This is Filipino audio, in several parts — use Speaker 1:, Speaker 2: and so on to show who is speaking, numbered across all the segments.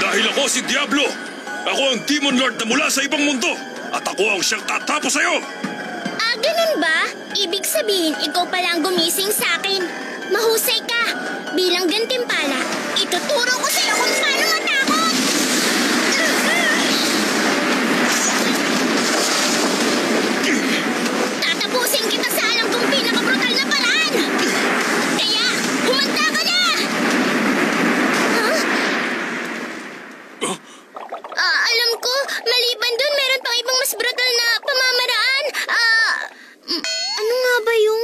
Speaker 1: Dahil ako si Diablo. Ako ang Demon Lord na mula sa ibang mundo. At ako ang siyang tatapos sa'yo.
Speaker 2: Ganun ba? Ibig sabihin, ikaw pala ang gumising sa akin. Mahusay ka. Bilang gantimpala, ituturo ko sa'yo kung paano matakot. Tatapusin kita sa alam kong pinakabrutal na paraan. Kaya, humanda ka na! Alam ko, maliban dun, meron pang ibang mas brutal na pamamaraan. Ano nga ba yun?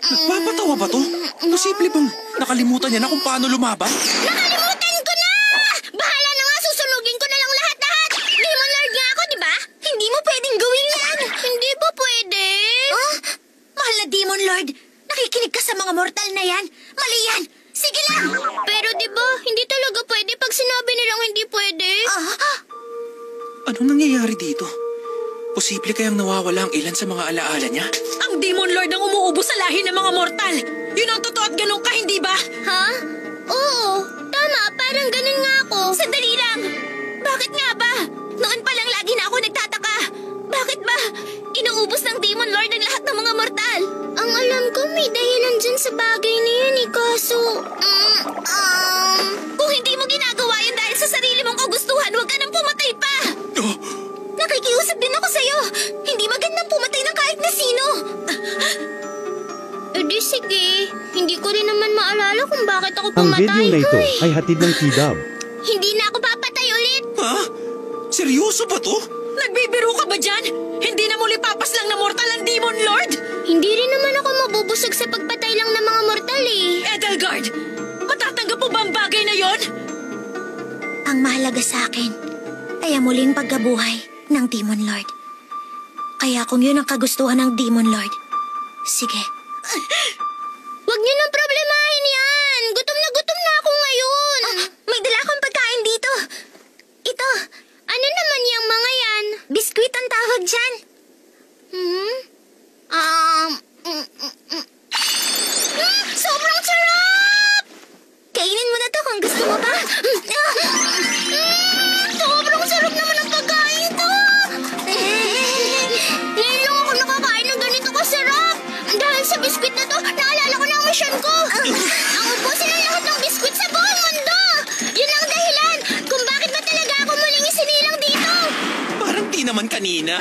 Speaker 3: Nagpapatawa ba to? Posible bang nakalimutan niya na kung paano lumaban?
Speaker 2: Nakalimutan ko na! Bahala na nga, susunugin ko na lang lahat-lahat! Demon Lord nga ako, di ba? Hindi mo pwedeng gawin yan! Hindi ba pwede?
Speaker 4: Mahal na Demon Lord, nakikinig ka sa mga mortal na yan. Mali yan! Sige lang!
Speaker 2: Pero di ba, hindi talaga pwede pag sinabi nilang hindi pwede?
Speaker 3: Anong nangyayari dito? Posible kayang nawawala ang ilan sa mga alaala niya?
Speaker 4: Ang Demon Lord ang umuubo sa lahi ng mga mortal. Yun ang totoo at ganun ka, hindi ba?
Speaker 2: Ha? Oo, tama, parang ganun nga ako.
Speaker 4: Sandali lang! Bakit nga ba? Noon pa lang lagi na ako nagtataka. Bakit ba? Inuubos ng Demon Lord ang lahat ng mga mortal.
Speaker 2: Ang alam ko, may dahilan dyan sa bagay na yan eh, kaso...
Speaker 4: Kung hindi mo ginagawa yun dahil sa sarili mong kagustuhan, huwag ka nang pumatay pa! Nakikiusap din ako sa'yo. Hindi magandang pumatay ng kahit na sino.
Speaker 2: Di sige, hindi ko rin naman maalala kung bakit ako
Speaker 5: Ang
Speaker 2: pumatay.
Speaker 5: video na ito ay hatid ng T-Dub.
Speaker 2: Hindi na ako papatay ulit.
Speaker 3: Ha? Seryoso ba to?
Speaker 4: Nagbibiro ka ba dyan? Hindi na muli papas lang na mortal ang Demon Lord?
Speaker 2: Hindi rin naman ako mabubusog sa pagpatay lang ng mga mortal eh.
Speaker 4: Edelgard, matatanggap mo ba ang bagay na yon? Ang mahalaga sa akin ay ang muling pagkabuhay ng Demon Lord. Kaya kung yun ang kagustuhan ng Demon Lord, sige.
Speaker 2: Huwag niyo nang problemahin yan. Gutom na ako ngayon.
Speaker 4: May dala akong pagkain dito. Ito.
Speaker 2: Ano naman yung mga yan?
Speaker 4: Biskwit ang tawag dyan.
Speaker 2: Sobrang sarap!
Speaker 4: Kainin mo na to kung gusto mo pa.
Speaker 2: Sobrang sarap naman ang pagkain to! Ngayon lang ako nakakain ng ganito kasarap. Dahil sa biskwit na to, naalala ko na ang misyon ko. Ang ubusin ang lahat ng biskwit sa buong mundo. Yun ang dahilan kung bakit ba talaga ako muling isinilang dito.
Speaker 3: Parang di naman kanina.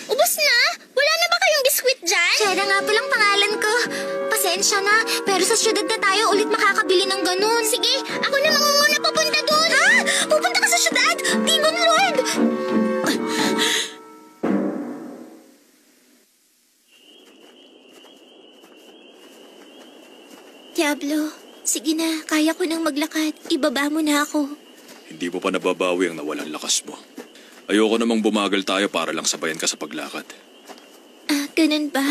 Speaker 2: Ubus na? Wala na ba kayong biskwit dyan?
Speaker 4: Shera nga palang pangalan ko. Pasensya na, pero sa syudad na tayo ulit makakabili ng ganun.
Speaker 2: Sige, ako na mangunguna papunta doon.
Speaker 4: Ha? Pupunta ka sa syudad? Demon Lord!
Speaker 2: Diablo, sige na, kaya ko nang maglakad. Ibaba mo na ako.
Speaker 1: Hindi mo pa nababawi ang nawalang lakas mo. Ayoko namang bumagal tayo para lang sabayan ka sa paglakad.
Speaker 2: Ganun ba?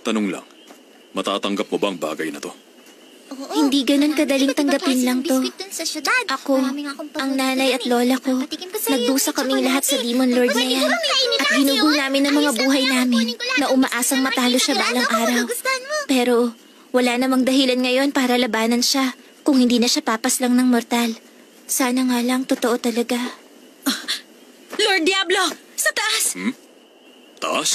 Speaker 1: Tanong lang, matatanggap mo ba ang bagay na to?
Speaker 2: Hindi ganun kadaling tanggapin lang to. Ako, ang nanay at lola ko, nagdusa kaming lahat sa Demon Lord na yan. At ginugol namin ang mga buhay namin na umaasang matalo siya balang araw. Pero wala namang dahilan ngayon para labanan siya kung hindi na siya papas lang ng mortal. Sana nga lang totoo talaga.
Speaker 4: Lord Diablo! Sa taas!
Speaker 1: Taas?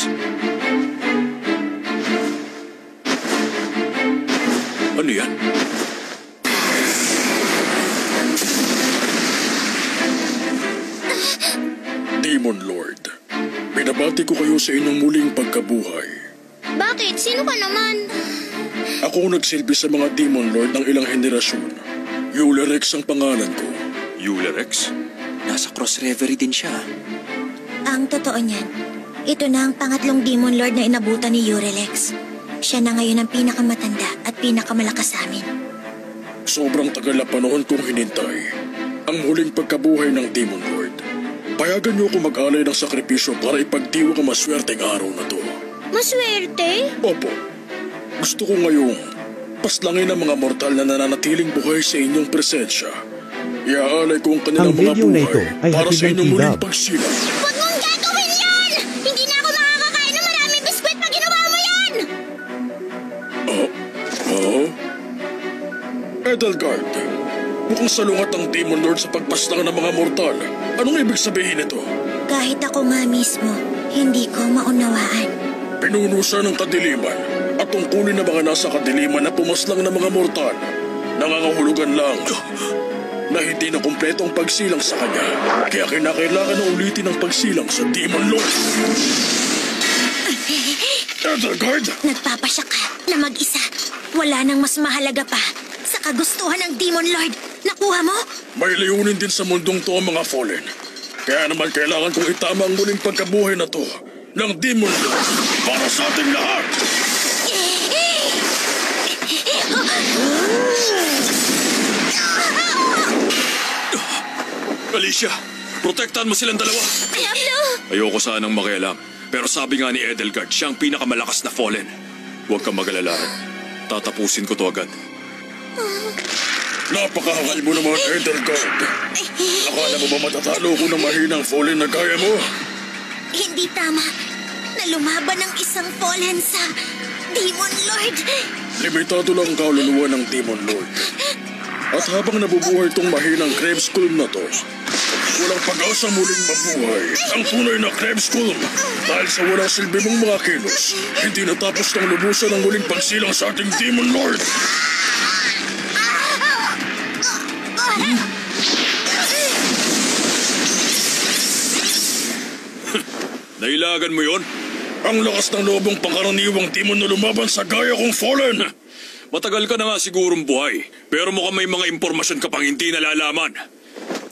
Speaker 1: Ano yan?
Speaker 6: Demon Lord, binabati ko kayo sa inyong muling pagkabuhay.
Speaker 2: Bakit? Sino ka naman?
Speaker 6: Ako ang nagsilbi sa mga Demon Lord ng ilang henerasyon. Yulerex ang pangalan ko.
Speaker 1: Yulerex?
Speaker 3: Nasa Cross Reverie din siya.
Speaker 4: Ang totoo niyan, ito na ang pangatlong Demon Lord na inabutan ni Yurelex. Siya na ngayon ang pinakamatanda at pinakamalakas sa amin.
Speaker 6: Sobrang tagal na panahon kong hinintay ang huling pagkabuhay ng Demon Lord. Payagan niyo ako mag-alay ng sakripisyo para ipagdiwang ang maswerteng araw na to.
Speaker 2: Maswerte?
Speaker 6: Opo. Gusto ko ngayong paslangin ang mga mortal na nananatiling buhay sa inyong presensya. Iaalay ko ang kanilang
Speaker 5: Ang
Speaker 6: mga
Speaker 5: video na ito
Speaker 6: buhay
Speaker 5: ay
Speaker 6: para
Speaker 5: hatid
Speaker 6: sa
Speaker 5: ng
Speaker 6: inyong muling
Speaker 5: T-Dub.
Speaker 6: pagsilang.
Speaker 2: Huwag mong gagawin yan! Hindi na ako makakakain ng maraming biskwit pag ginawa mo yan!
Speaker 6: Edelgard, mukhang salungat ang Demon Lord sa pagpaslang ng mga mortal. Anong ibig sabihin nito?
Speaker 4: Kahit ako nga mismo, hindi ko maunawaan.
Speaker 6: Pinuno siya ng kadiliman at tungkulin na mga nasa kadiliman na pumaslang ng mga mortal. Nangangahulugan lang na hindi na kumpleto ang pagsilang sa kanya. Kaya kinakailangan na ulitin ang pagsilang sa Demon Lord. Edelgard!
Speaker 4: Nagpapasya ka na mag-isa. Wala nang mas mahalaga pa sa kagustuhan ng Demon Lord. Nakuha mo?
Speaker 6: May layunin din sa mundong to ang mga Fallen. Kaya naman kailangan kong itama ang muling pagkabuhay na to ng Demon Lord para sa ating lahat!
Speaker 1: Alicia, protektahan mo silang dalawa.
Speaker 2: Diablo!
Speaker 1: Ayoko sanang makialam. Pero sabi nga ni Edelgard, siya ang pinakamalakas na Fallen. Huwag kang mag-alala. Tatapusin ko to agad.
Speaker 6: Napakahangal mo naman, Edelgard. Akala mo ba matatalo ko ng mahinang Fallen na kaya mo?
Speaker 4: Hindi tama na lumaban ng isang Fallen sa Demon Lord.
Speaker 6: Limitado lang ang kaluluwa ng Demon Lord. At habang nabubuhay tong mahinang Krebs Kulm na to, walang pag-asang muling mabuhay ang tunay na Krebs Kulm. Dahil sa walang silbi mong mga kilos, hindi natapos ng lubusan ang muling pagsilang sa ating Demon Lord.
Speaker 1: Nailagan mo yon?
Speaker 6: Ang lakas ng lobong pangkaraniwang Demon na lumaban sa gaya kong Fallen.
Speaker 1: Matagal ka na nga sigurong buhay, pero mukhang may mga impormasyon ka pang hindi nalalaman.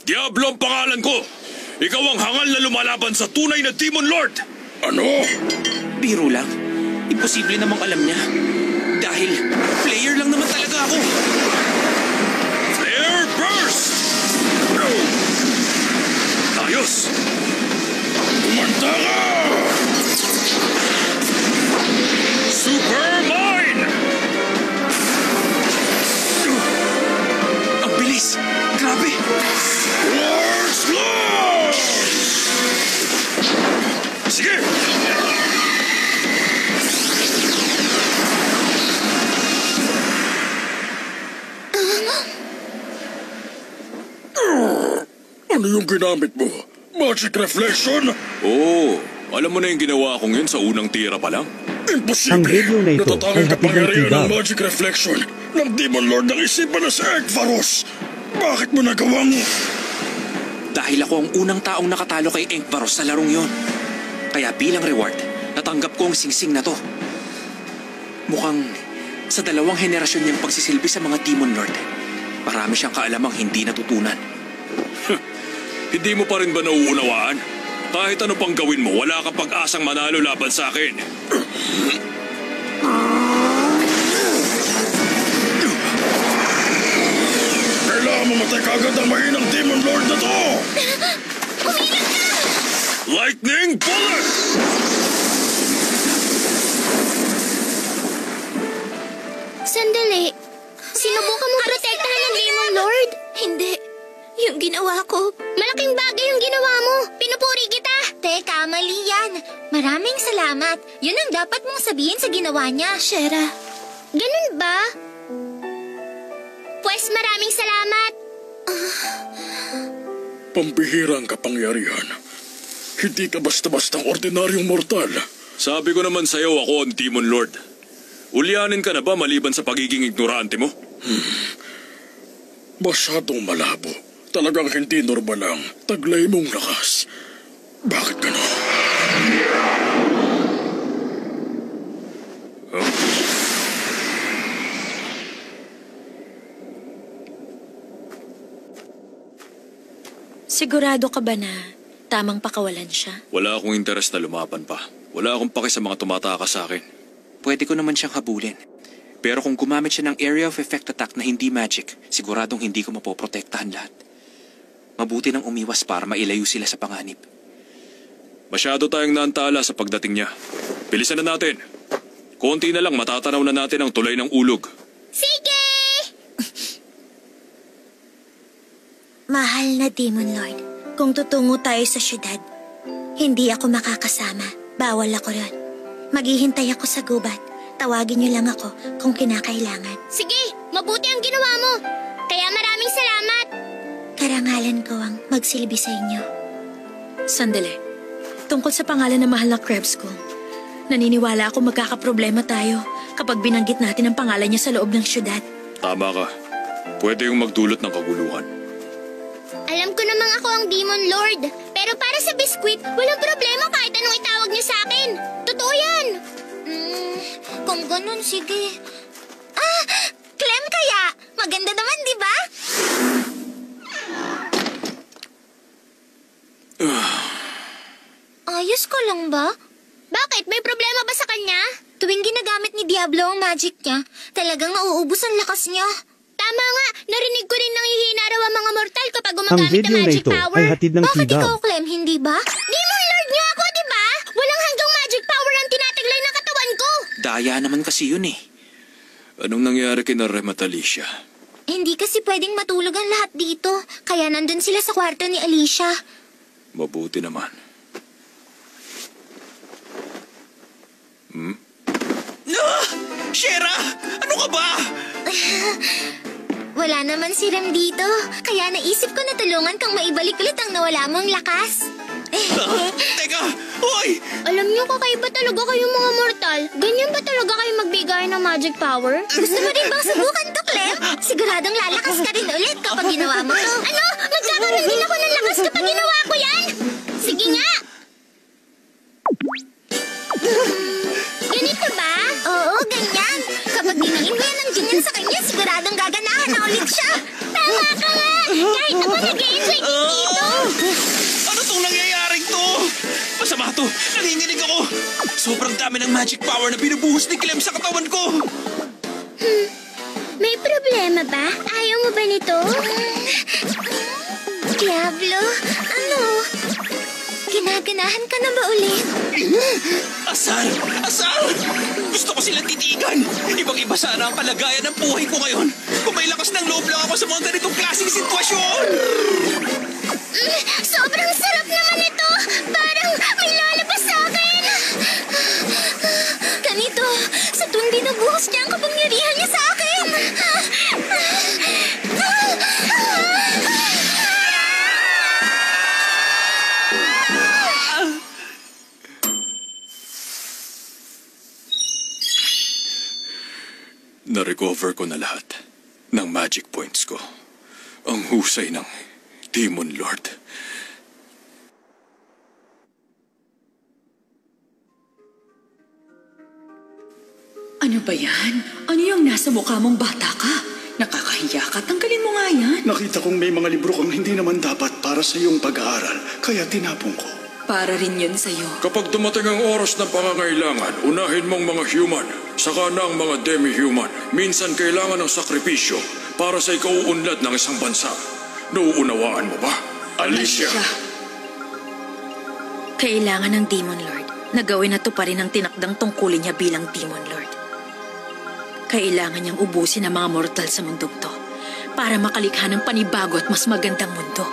Speaker 1: Diablo ang pangalan ko! Ikaw ang hangal na lumalaban sa tunay na Demon Lord!
Speaker 6: Ano?
Speaker 3: Biro lang. Imposible namang alam niya. Dahil player lang naman talaga ako.
Speaker 1: Flare Burst! Ayos!
Speaker 6: Kumanta ka!
Speaker 1: Super Mine!
Speaker 3: Ang bilis! Grabe!
Speaker 6: War Slash!
Speaker 1: Sige!
Speaker 6: Ano yung ginamit mo? Magic Reflection?
Speaker 1: Oo, alam mo na yung ginawa kong yun sa unang tira pa lang.
Speaker 6: Imposible!
Speaker 5: Ang video na ito
Speaker 6: Natatanging
Speaker 5: ay hatid ng
Speaker 6: kapangyarihan ng
Speaker 5: Tidab.
Speaker 6: Magic Reflection ng Demon Lord ng isipan na si Ekvaros. Bakit mo nagawang...
Speaker 3: Dahil ako ang unang taong nakatalo kay Enkvaros sa larong yon. Kaya bilang reward, natanggap ko ang singsing na to. Mukhang sa 2 henerasyon niyang pagsisilbi sa mga Demon Lord, marami siyang kaalamang hindi natutunan.
Speaker 1: Hindi mo pa rin ba nauunawaan? Kahit ano pang gawin mo, wala kang pag-asang manalo laban sa akin.
Speaker 6: Kailangan mamatay kagad ang mahinang Demon Lord na to!
Speaker 1: Lightning Bullet!
Speaker 2: Sandali. Sinubukan mong protektahan ng Demon Lord? Hindi. Yung ginawa ko, malaking bagay yung ginawa mo. Pinupuri kita.
Speaker 4: Teka, mali yan. Maraming salamat. Yun ang dapat mong sabihin sa ginawa niya.
Speaker 2: Shera, ganun ba? Pues maraming salamat.
Speaker 6: Pambihirang kapangyarihan. Hindi ka basta-bastang ordinaryong mortal.
Speaker 1: Sabi ko naman sa'yo, ako ang Demon Lord. Ulyanin ka na ba maliban sa pagiging ignorante mo?
Speaker 6: Masyadong malabo. Talagang hindi normal ang taglay mong lakas. Bakit gano'n?
Speaker 1: Huh?
Speaker 4: Sigurado ka ba na tamang pakawalan siya?
Speaker 1: Wala akong interes na lumaban pa. Wala akong paki sa mga tumatakas sa akin.
Speaker 3: Pwede ko naman siyang habulin. Pero kung gumamit siya ng area of effect attack na hindi magic, siguradong hindi ko mapoprotektahan lahat. Mabuti nang umiwas para mailayo sila sa panganib.
Speaker 1: Masyado tayong naantala sa pagdating niya. Bilisan na natin. Konti na lang matatanaw na natin ang tulay ng ulog.
Speaker 2: Sige!
Speaker 4: Mahal na Demon Lord, kung tutungo tayo sa syudad, hindi ako makakasama. Bawal ako ron. Maghihintay ako sa gubat. Tawagin niyo lang ako kung kinakailangan.
Speaker 2: Sige, mabuti ang
Speaker 4: ang ginawa mo. Kaya maraming salamat. Karangalan ko ang magsilbi sa inyo.
Speaker 7: Sandali. Tungkol sa pangalan ng mahal na Krebs ko, naniniwala ako magkakaproblema tayo kapag binanggit natin ang pangalan niya sa loob ng syudad.
Speaker 1: Tama ka. Pwede yung magdulot ng kaguluhan.
Speaker 4: Alam ko namang ako ang Demon Lord. Pero para sa biskwit, walang problema kahit anong itawag niyo sa akin. Totoo yan. Kung ganun, sige. Clem kaya. Maganda naman, di ba? Ayos ko lang ba? Bakit? May problema ba sa kanya? Tuwing ginagamit ni Diablo ang magic niya, talagang nauubos ang lakas niya. Tama nga, narinig ko rin nanghihina raw ang mga mortal kapag
Speaker 5: Ang
Speaker 4: gumagamit ng
Speaker 5: video na
Speaker 4: magic
Speaker 5: ito
Speaker 4: power.
Speaker 5: ay hatid ng
Speaker 4: Bakit
Speaker 5: Kidab.
Speaker 4: ikaw, Clem, hindi ba? Demon Lord niyo ako, di ba? Walang hanggang magic power ang tinataglay ng katawan ko.
Speaker 3: Daya naman kasi yun eh.
Speaker 1: Anong nangyari kina Rem at Alicia?
Speaker 4: Hindi kasi pwedeng matulog ang lahat dito, kaya nandun sila sa kwarto ni Alicia.
Speaker 1: Mabuti naman.
Speaker 3: No! Shera! Ano ka ba?
Speaker 4: Wala naman si Rem dito, kaya naisip ko na tulungan kang maibalik ulit ang nawala mong lakas.
Speaker 3: Teka! Hoy!
Speaker 4: Alam niyo, kakaiba talaga kayong mga mortal. Ganyan ba talaga kayo magbigay ng magic power? Gusto mo rin bang subukan to, Clem? Siguradong lalakas ka rin ulit kapag ginawa mo to. Ano? Magkakaroon din ako ng lakas kapag ginawa ko yan? Sige nga! Ganito ba? Oo, ganyan. Kapag dinangin mo yan ng ganyan sa kanya, siguradong gaganahan na ulit siya. Tama ka nga! Kahit ako nag-e-enjoy din dito.
Speaker 3: Ano tong nangyayaring to? Masama to! Nanginginig ako! Sobrang dami ng magic power na binubuhos ni Clem sa katawan ko!
Speaker 4: May problema ba? Ayaw mo ba nito? Diablo, ano? Ginaganahan ka na ba ulit?
Speaker 3: Asar! Asar! Gusto ko silang titigan! Ibang-iba sana ang kalagayan ng buhay ko ngayon kung may lakas ng loob lang ako sa mga ganitong klaseng sitwasyon!
Speaker 4: Sobrang sarap naman ito! Parang may lalabas sa akin! Ganito, sa tuwing binubuhos niya ang kapangyarihan niya sa akin!
Speaker 1: Na-recover ko na lahat ng magic points ko. Ang husay ng Demon Lord.
Speaker 7: Ano ba yan? Ano yung nasa mukha mong bata ka? Nakakahiya ka. Tanggalin mo nga yan.
Speaker 6: Nakita kong may mga libro kang hindi naman dapat para sa iyong pag-aaral, kaya tinapon ko.
Speaker 7: Para rin yun sa'yo.
Speaker 1: Kapag dumating ang oras ng pangangailangan, unahin mong mga human, saka na ang mga demi-human. Minsan kailangan ng sakripisyo para sa ikauunlad ng isang bansa. Nauunawaan mo ba, Alicia?
Speaker 7: Kailangan ng Demon Lord na gawin na to pa rin ang tinakdang tungkulin niya bilang Demon Lord. Kailangan niyang ubusin ang mga mortal sa mundong to para makalikha ng panibago at mas magandang mundo.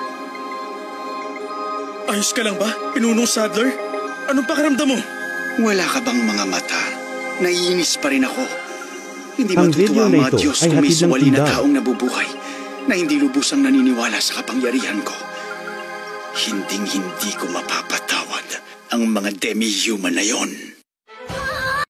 Speaker 6: Ayos ka lang ba, Pinunong Sadler? Anong pakiramdam mo?
Speaker 8: Wala ka bang mga mata? Naiinis pa rin ako. Hindi
Speaker 5: Ang
Speaker 8: matutuwa
Speaker 5: video
Speaker 8: ang
Speaker 5: na
Speaker 8: mga
Speaker 5: ito
Speaker 8: Diyos
Speaker 5: ay
Speaker 8: kung may
Speaker 5: hatid ng
Speaker 8: suwali na
Speaker 5: Kidab.
Speaker 8: taong nabubuhay na hindi lubusang naniniwala sa kapangyarihan ko. Hinding-hindi ko mapapatawad ang mga demi-human na yon.